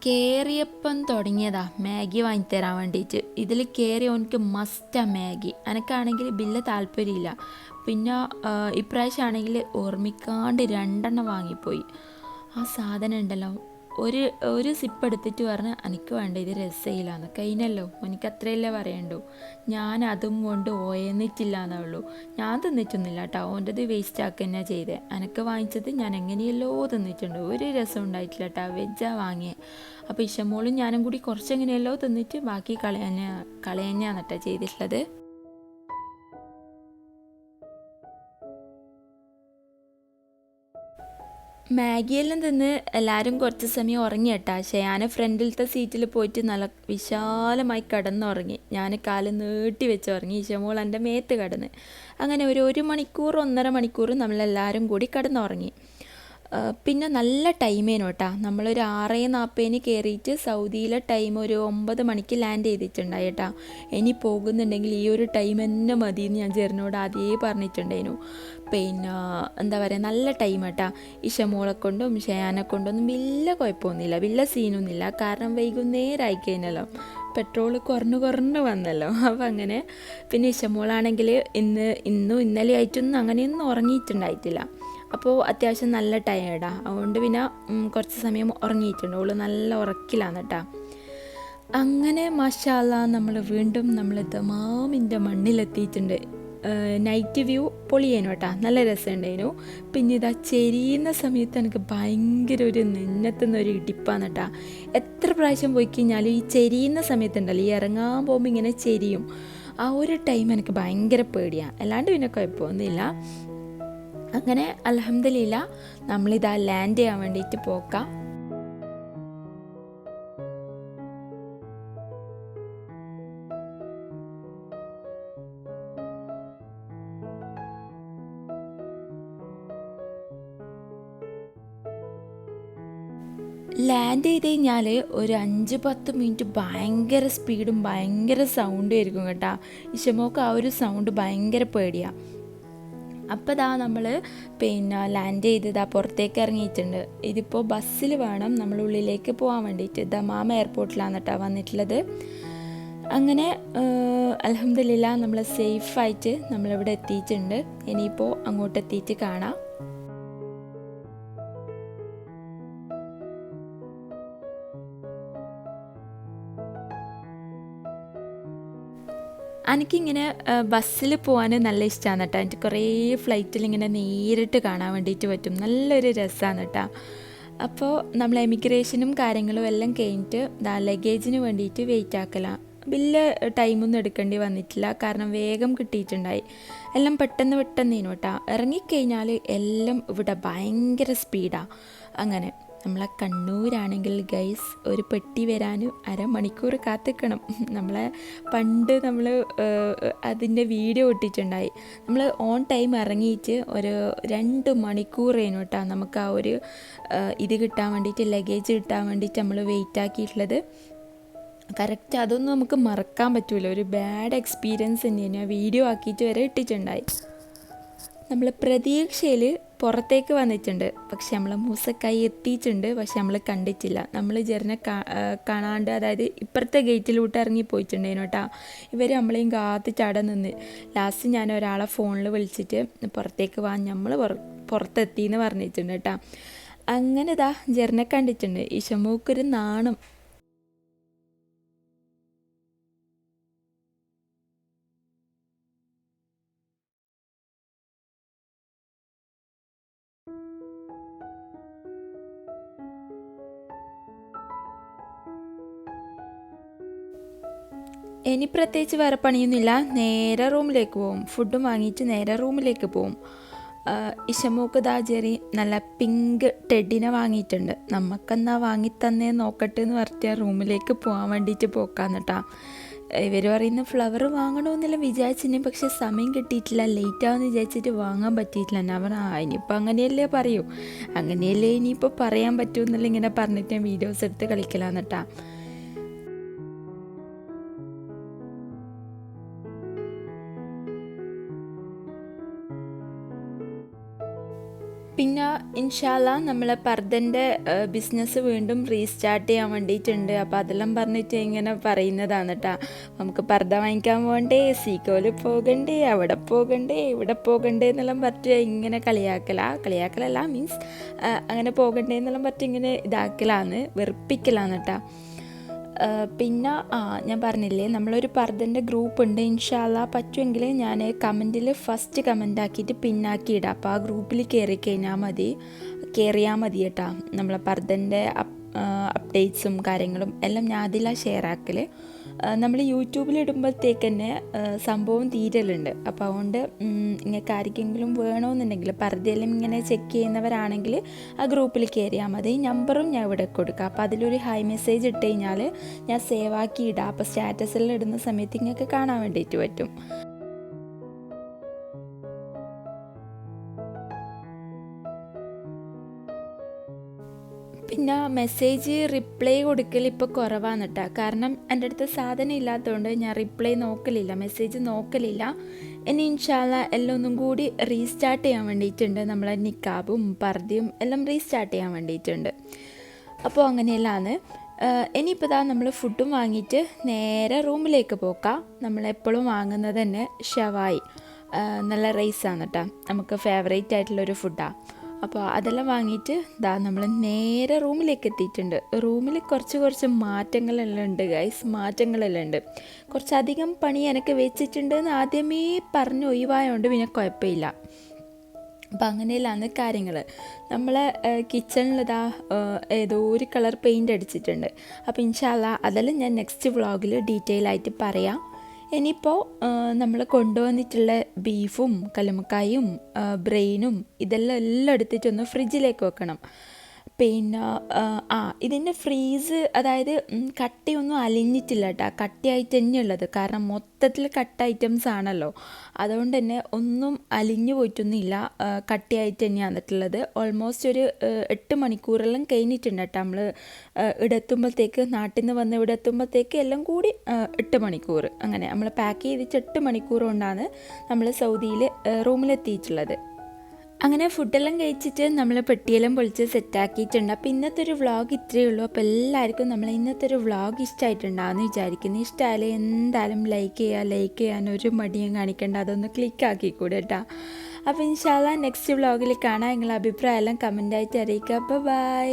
A: കയറിയപ്പം തുടങ്ങിയതാ മാഗി വാങ്ങിത്തരാൻ വേണ്ടിയിട്ട്. ഇതിൽ കയറി ഓനിക്ക് മസ്റ്റാണ് മാഗി. എനിക്കാണെങ്കിൽ ബില്ല് താല്പര്യമില്ല. പിന്നെ ഇപ്രാവശ്യം ആണെങ്കിൽ ഓർമ്മിക്കാണ്ട് 2 വാങ്ങിപ്പോയി. ആ സാധനം ഉണ്ടല്ലോ, ഒരു സിപ്പ് എടുത്തിട്ട് പറഞ്ഞ് എനിക്ക് വേണ്ട, ഇത് രസമില്ലാന്ന്. കഴിഞ്ഞല്ലോ, എനിക്ക് അത്രയല്ലേ പറയണ്ടു. ഞാൻ അതും കൊണ്ട് ഓയന്നിട്ടില്ല എന്നേ ഉള്ളൂ. ഞാൻ തിന്നിട്ടൊന്നുമില്ല കേട്ടോ, ഓൻ്റെത് വേസ്റ്റ് ആക്കുക തന്നെ ചെയ്തേ. എനിക്ക് വാങ്ങിച്ചത് ഞാൻ എങ്ങനെയല്ലോ തിന്നിട്ടുണ്ട്, ഒരു രസം ഉണ്ടായിട്ടില്ല കേട്ടോ. വെജാ വാങ്ങിയേ. അപ്പോൾ ഇഷമോളും ഞാനും കൂടി കുറച്ചെങ്ങനെയല്ലോ തിന്നിട്ട് ബാക്കി കളയന്നെയാണ് കേട്ടോ ചെയ്തിട്ടുള്ളത്. മാഗിയെല്ലാം തിന്ന് എല്ലാവരും കുറച്ച് സമയം ഉറങ്ങി കേട്ടാ. ഞാൻ ഫ്രണ്ടിലത്തെ സീറ്റിൽ പോയിട്ട് നല്ല വിശാലമായി കിടന്നുറങ്ങി. ഞാൻ കാല് നീട്ടി വെച്ച് ഉറങ്ങി. ഇഷമോൾ എൻ്റെ മേത്ത് കിടന്ന്. അങ്ങനെ ഒരു മണിക്കൂർ 1.5 മണിക്കൂർ നമ്മളെല്ലാവരും കൂടി കിടന്നുറങ്ങി. പിന്നെ നല്ല ടൈമേനു കേട്ടോ. നമ്മളൊരു 6:40 കയറിയിട്ട് സൗദിയിലെ ടൈം ഒരു 9 മണിക്ക് ലാൻഡ് ചെയ്തിട്ടുണ്ടായി കേട്ടോ. ഇനി പോകുന്നുണ്ടെങ്കിൽ ഈ ഒരു ടൈം തന്നെ മതി എന്ന് ഞാൻ ജെറിനോട് ആദ്യമേ പറഞ്ഞിട്ടുണ്ടായിരുന്നു. പിന്നെ എന്താ പറയുക, നല്ല ടൈം കേട്ടോ. ഇഷമോളെ കൊണ്ടും ഷയാനെ കൊണ്ടൊന്നും വലിയ കുഴപ്പമൊന്നുമില്ല, വലിയ സീനൊന്നുമില്ല. കാരണം വൈകുന്നേരമായി കഴിഞ്ഞല്ലോ, പെട്രോൾ കുറഞ്ഞു വന്നല്ലോ. അപ്പം അങ്ങനെ. പിന്നെ ഇഷമോളാണെങ്കിൽ ഇന്നും ഇന്നലെ ആയിട്ടൊന്നും അങ്ങനെയൊന്നും ഉറങ്ങിയിട്ടുണ്ടായിട്ടില്ല. അപ്പോൾ അത്യാവശ്യം നല്ല ടയേർഡാണ്. അതുകൊണ്ട് പിന്നെ കുറച്ച് സമയം ഉറങ്ങിയിട്ടുണ്ട്. അവൾ നല്ല ഉറക്കിലാണ് കേട്ടോ. അങ്ങനെ മാഷാ അല്ലാഹ് നമ്മൾ വീണ്ടും ദമാമിൻ്റെ മണ്ണിലെത്തിയിട്ടുണ്ട്. നൈറ്റ് വ്യൂ പൊളിയേനു കേട്ടോ, നല്ല രസമുണ്ടായിരുന്നു. പിന്നെ ഇതാ ചെരിയുന്ന സമയത്ത് എനിക്ക് ഭയങ്കര ഒരു നെഞ്ഞത്തുനിന്നൊരു ഇടിപ്പാണ് കേട്ടോ. എത്ര പ്രാവശ്യം പോയി കഴിഞ്ഞാലും ഈ ചെരിയുന്ന സമയത്തുണ്ടല്ലോ, ഈ ഇറങ്ങാൻ പോകുമ്പോൾ ഇങ്ങനെ ചെരിയും. ആ ഒരു ടൈം എനിക്ക് ഭയങ്കര പേടിയാണ്. അല്ലാണ്ട് പിന്നെ കുഴപ്പമൊന്നുമില്ല. അങ്ങനെ അൽഹംദുലില്ലാ നമ്മളിതാ ലാൻഡ് ചെയ്യാൻ വേണ്ടിയിട്ട് പോക്കാം. ലാൻഡ് ചെയ്ത് കഴിഞ്ഞാൽ ഒരു 5-10 മിനിറ്റ് ഭയങ്കര സ്പീഡും ഭയങ്കര സൗണ്ടും ആയിരിക്കും കേട്ടോ. ഇഷമോക്ക് ആ ഒരു സൗണ്ട് ഭയങ്കര പേടിയാണ്. അപ്പോൾ നമ്മൾ പിന്നെ ലാൻഡ് ചെയ്ത് പുറത്തേക്ക് ഇറങ്ങിയിട്ടുണ്ട്. ഇതിപ്പോൾ ബസ്സിൽ വേണം നമ്മൾ ഉള്ളിലേക്ക് പോകാൻ വേണ്ടിയിട്ട്. ദമാം എയർപോർട്ടിലാണ് കേട്ടോ വന്നിട്ടുള്ളത്. അങ്ങനെ അൽഹംദുലില്ലാ നമ്മൾ സേഫായിട്ട് നമ്മളിവിടെ എത്തിയിട്ടുണ്ട്. ഇനിയിപ്പോൾ അങ്ങോട്ട് എത്തിയിട്ട് കാണാം. എനിക്കിങ്ങനെ ബസ്സിൽ പോകാൻ നല്ല ഇഷ്ടമാണ് കേട്ടോ. എനിക്ക് കുറേ ഫ്ലൈറ്റിൽ ഇങ്ങനെ നേരിട്ട് കാണാൻ വേണ്ടിയിട്ട് പറ്റും. നല്ലൊരു രസമാണ് കേട്ടോ. അപ്പോൾ നമ്മൾ എമിഗ്രേഷനും കാര്യങ്ങളും എല്ലാം കഴിഞ്ഞിട്ട് ലഗേജിന് വേണ്ടിയിട്ട് വെയിറ്റ് ആക്കലാണ്. വലിയ ടൈമൊന്നും എടുക്കേണ്ടി വന്നിട്ടില്ല, കാരണം വേഗം കിട്ടിയിട്ടുണ്ടായി. എല്ലാം പെട്ടെന്നേനു കേട്ടോ. ഇറങ്ങിക്കഴിഞ്ഞാൽ എല്ലാം ഇവിടെ ഭയങ്കര സ്പീഡാണ്. അങ്ങനെ നമ്മളെ കണ്ണൂരാണെങ്കിൽ ഗൈസ് ഒരു പെട്ടി വരാൻ അരമണിക്കൂർ കാത്തിക്കണം. നമ്മളെ പണ്ട് നമ്മൾ അതിൻ്റെ വീഡിയോ ഇട്ടിട്ടുണ്ടായി. നമ്മൾ ഓൺ ടൈം ഇറങ്ങിയിട്ട് ഒരു 2 മണിക്കൂറേനു കേട്ടോ നമുക്ക് ആ ഒരു ഇത് കിട്ടാൻ വേണ്ടിയിട്ട്, ലഗേജ് കിട്ടാൻ വേണ്ടിയിട്ട് നമ്മൾ വെയിറ്റ് ആക്കിയിട്ടുള്ളത്. കറക്റ്റ് അതൊന്നും നമുക്ക് മറക്കാൻ പറ്റില്ല. ഒരു ബാഡ് എക്സ്പീരിയൻസ് തന്നെയാണ്. വീഡിയോ ആക്കിയിട്ട് വരെ ഇട്ടിട്ടുണ്ടായി. നമ്മൾ പ്രതീക്ഷയിൽ പുറത്തേക്ക് വന്നിട്ടുണ്ട്, പക്ഷെ നമ്മൾ മൂസക്കായി എത്തിയിട്ടുണ്ട്, പക്ഷെ നമ്മൾ കണ്ടിട്ടില്ല. നമ്മൾ ജെറിനെ കാണാണ്ട്, അതായത് ഇപ്പുറത്തെ ഗേറ്റിലോട്ട് ഇറങ്ങി പോയിട്ടുണ്ടേനു കേട്ടോ. ഇവർ നമ്മളെയും കാത്ത് ചാടാൻ നിന്ന്. ലാസ്റ്റ് ഞാൻ ഒരാളെ ഫോണിൽ വിളിച്ചിട്ട് പുറത്തേക്ക് വാ, നമ്മൾ പുറത്തെത്തിയെന്ന് പറഞ്ഞിട്ടുണ്ട് കേട്ടോ. അങ്ങനെ ഇതാ ജെറിനെ കണ്ടിട്ടുണ്ട്. ഇഷമൂക്കൊരു നാണം. ഇനി പ്രത്യേകിച്ച് വേറെ പണിയൊന്നുമില്ല, നേരെ റൂമിലേക്ക് പോവും. ഫുഡും വാങ്ങിയിട്ട് നേരെ റൂമിലേക്ക് പോവും. ഇഷമോക്ക് ദാ ജെറി നല്ല പിങ്ക് ടെഡിനെ വാങ്ങിയിട്ടുണ്ട്. നമുക്കെന്നാ വാങ്ങിത്തന്നേ നോക്കട്ടെ എന്ന് പറഞ്ഞാൽ റൂമിലേക്ക് പോകാൻ വേണ്ടിയിട്ട് പോക്കാന്നിട്ടാ. ഇവർ പറയുന്ന ഫ്ലവർ വാങ്ങണമെന്നെല്ലാം വിചാരിച്ചിട്ടുണ്ടെങ്കിൽ പക്ഷെ സമയം കിട്ടിയിട്ടില്ല, ലേറ്റാവെന്ന് വിചാരിച്ചിട്ട് വാങ്ങാൻ പറ്റിയിട്ടില്ല. ഞാൻ പറഞ്ഞു ഇനിയിപ്പോൾ അങ്ങനെയല്ലേ പറയൂ, അങ്ങനെയല്ലേ ഇനിയിപ്പോൾ പറയാൻ പറ്റുമെന്നല്ല ഇങ്ങനെ പറഞ്ഞിട്ട് ഞാൻ വീഡിയോസ് എടുത്ത് കളിക്കലാന്നിട്ടാ. പിന്നെ ഇൻഷാല്ലാ നമ്മളെ പർദ്ദൻ്റെ ബിസിനസ് വീണ്ടും റീസ്റ്റാർട്ട് ചെയ്യാൻ വേണ്ടിയിട്ടുണ്ട്. അപ്പോൾ അതെല്ലാം പറഞ്ഞിട്ട് ഇങ്ങനെ പറയുന്നതാണ് കേട്ടോ. നമുക്ക് പർദ്ദ വാങ്ങിക്കാൻ പോകണ്ടേ, സീക്കോല് പോകണ്ടേ, അവിടെ പോകണ്ടേ, ഇവിടെ പോകണ്ടേ എന്നെല്ലാം പറഞ്ഞിട്ട് ഇങ്ങനെ കളിയാക്കലല്ല മീൻസ് അങ്ങനെ പോകണ്ടേ എന്നെല്ലാം പറഞ്ഞിട്ട് ഇങ്ങനെ ഇതാക്കലാന്ന്, വെറുപ്പിക്കലാന്ന് കേട്ടോ. പിന്നെ ഞാൻ പറഞ്ഞില്ലേ നമ്മളൊരു പർദ്ദൻ്റെ ഗ്രൂപ്പ് ഉണ്ട്. ഇൻഷാല്ലാ പറ്റുമെങ്കിൽ ഞാൻ കമൻറ്റിൽ ഫസ്റ്റ് കമൻ്റ് ആക്കിയിട്ട് പിന്നാക്കി ഇടാം. അപ്പോൾ ആ ഗ്രൂപ്പിൽ കയറിയാൽ മതി കേട്ടോ. നമ്മളെ പർദ്ദൻ്റെ അപ്ഡേറ്റ്സും കാര്യങ്ങളും എല്ലാം ഞാൻ അതിലാണ് ഷെയർ ആക്കൽ. നമ്മൾ യൂട്യൂബിലിടുമ്പോഴത്തേക്ക് തന്നെ സംഭവം തീരലുണ്ട്. അപ്പോൾ അതുകൊണ്ട് നിങ്ങൾക്ക് ആർക്കെങ്കിലും വേണമെന്നുണ്ടെങ്കിൽ പർദ്ദയെല്ലാം ഇങ്ങനെ ചെക്ക് ചെയ്യുന്നവരാണെങ്കിൽ ആ ഗ്രൂപ്പിൽ കയറിയാൽ മതി. നമ്പറും ഞാൻ ഇവിടെ കൊടുക്കാം. അപ്പോൾ അതിലൊരു ഹൈ മെസ്സേജ് ഇട്ട് കഴിഞ്ഞാൽ ഞാൻ സേവ് ആക്കി ഇടാം. അപ്പോൾ സ്റ്റാറ്റസിൽ ഇടുന്ന സമയത്ത് നിങ്ങൾക്ക് കാണാൻ വേണ്ടിയിട്ട് പറ്റും. പിന്നെ മെസ്സേജ് റിപ്ലൈ കൊടുക്കൽ ഇപ്പോൾ കുറവാണ് കേട്ടോ. കാരണം എൻ്റെ അടുത്ത് സാധനം ഇല്ലാത്തതുകൊണ്ട് ഞാൻ റിപ്ലൈ നോക്കലില്ല, മെസ്സേജ് നോക്കലില്ല. ഇനി ഇൻഷാല്ലാ എല്ലാം ഒന്നും കൂടി റീസ്റ്റാർട്ട് ചെയ്യാൻ വേണ്ടിയിട്ടുണ്ട്. നമ്മളെ നിക്കാബും പർദ്ദയും എല്ലാം റീസ്റ്റാർട്ട് ചെയ്യാൻ വേണ്ടിയിട്ടുണ്ട്. അപ്പോൾ അങ്ങനെയെല്ലാമാണ്. ഇനിയിപ്പോൾ ഇതാ നമ്മൾ ഫുഡും വാങ്ങിയിട്ട് നേരെ റൂമിലേക്ക് പോക്കാം. നമ്മളെപ്പോഴും വാങ്ങുന്നത് തന്നെ ഷവായി, നല്ല റൈസാണ് കേട്ടോ, നമുക്ക് ഫേവറേറ്റ് ആയിട്ടുള്ളൊരു ഫുഡാണ്. അപ്പോൾ അതെല്ലാം വാങ്ങിയിട്ട് നമ്മൾ നേരെ റൂമിലേക്ക് എത്തിയിട്ടുണ്ട്. റൂമിൽ കുറച്ച് മാറ്റങ്ങളെല്ലാം ഉണ്ട് ഗൈസ്, മാറ്റങ്ങളെല്ലാം ഉണ്ട്. കുറച്ചധികം പണി എനിക്ക് വെച്ചിട്ടുണ്ട് എന്ന് ആദ്യമേ പറഞ്ഞ് ഒഴിവായതുകൊണ്ട് പിന്നെ കുഴപ്പമില്ല. അപ്പം അങ്ങനെയല്ലാന്ന് കാര്യങ്ങൾ. നമ്മളെ കിച്ചണിലിതാ ഏതോ ഒരു കളർ പെയിൻ്റ് അടിച്ചിട്ടുണ്ട്. അപ്പോൾ ഇൻഷാല്ലാ അതെല്ലാം ഞാൻ നെക്സ്റ്റ് വ്ളോഗിൽ ഡീറ്റെയിൽ ആയിട്ട് പറയാം. ഇനിയിപ്പോൾ നമ്മൾ കൊണ്ടുവന്നിട്ടുള്ള ബീഫും കല്ലുമ്മക്കായും ബ്രെയിനും ഇതെല്ലാം എടുത്തിട്ടൊന്ന് ഫ്രിഡ്ജിലേക്ക് വെക്കണം. പിന്നെ ഇതിൻ്റെ ഫ്രീസ്, അതായത് കട്ടിയൊന്നും അലിഞ്ഞിട്ടില്ല കേട്ടോ, കട്ടിയായിട്ട് തന്നെയുള്ളത്. കാരണം മൊത്തത്തിൽ കട്ട ഐറ്റംസ് ആണല്ലോ, അതുകൊണ്ട് തന്നെ ഒന്നും അലിഞ്ഞു പോയിട്ടൊന്നുമില്ല, കട്ടിയായിട്ട് തന്നെയാണ് വന്നിട്ടുള്ളത്. ഓൾമോസ്റ്റ് ഒരു 8 മണിക്കൂറെല്ലാം കഴിഞ്ഞിട്ടുണ്ട് കേട്ടോ. നമ്മൾ ഇവിടെത്തുമ്പോഴത്തേക്ക്, നാട്ടിൽ നിന്ന് വന്ന് ഇവിടെ എത്തുമ്പോഴത്തേക്ക് എല്ലാം കൂടി 8 മണിക്കൂർ. അങ്ങനെ നമ്മൾ പാക്ക് ചെയ്തിട്ട് 8 മണിക്കൂർ കൊണ്ടാണ് നമ്മൾ സൗദിയിൽ റൂമിലെത്തിയിട്ടുള്ളത്. അങ്ങനെ ഫുഡെല്ലാം കഴിച്ചിട്ട് നമ്മൾ പെട്ടിയെല്ലാം പൊളിച്ച് സെറ്റാക്കിയിട്ടുണ്ട്. അപ്പോൾ ഇന്നത്തെ ഒരു വ്ളോഗ് ഇത്രയേ ഉള്ളൂ. അപ്പോൾ എല്ലാവർക്കും നമ്മൾ ഇന്നത്തെ ഒരു വ്ളോഗ് ഇഷ്ടമായിട്ടുണ്ടാകുമെന്ന് വിചാരിക്കുന്നു. ഇഷ്ടമായാലും എന്തായാലും ലൈക്ക് ചെയ്യാൻ ഒരു മടിയും കാണിക്കേണ്ട, അതൊന്ന് ക്ലിക്ക് ആക്കിക്കൂടെ കേട്ടോ. അപ്പോൾ ഇൻഷാല്ലാ നെക്സ്റ്റ് വ്ളോഗിൽ കാണാം. നിങ്ങളുടെ അഭിപ്രായം എല്ലാം കമൻ്റായിട്ട് അറിയിക്കുക. ബൈ.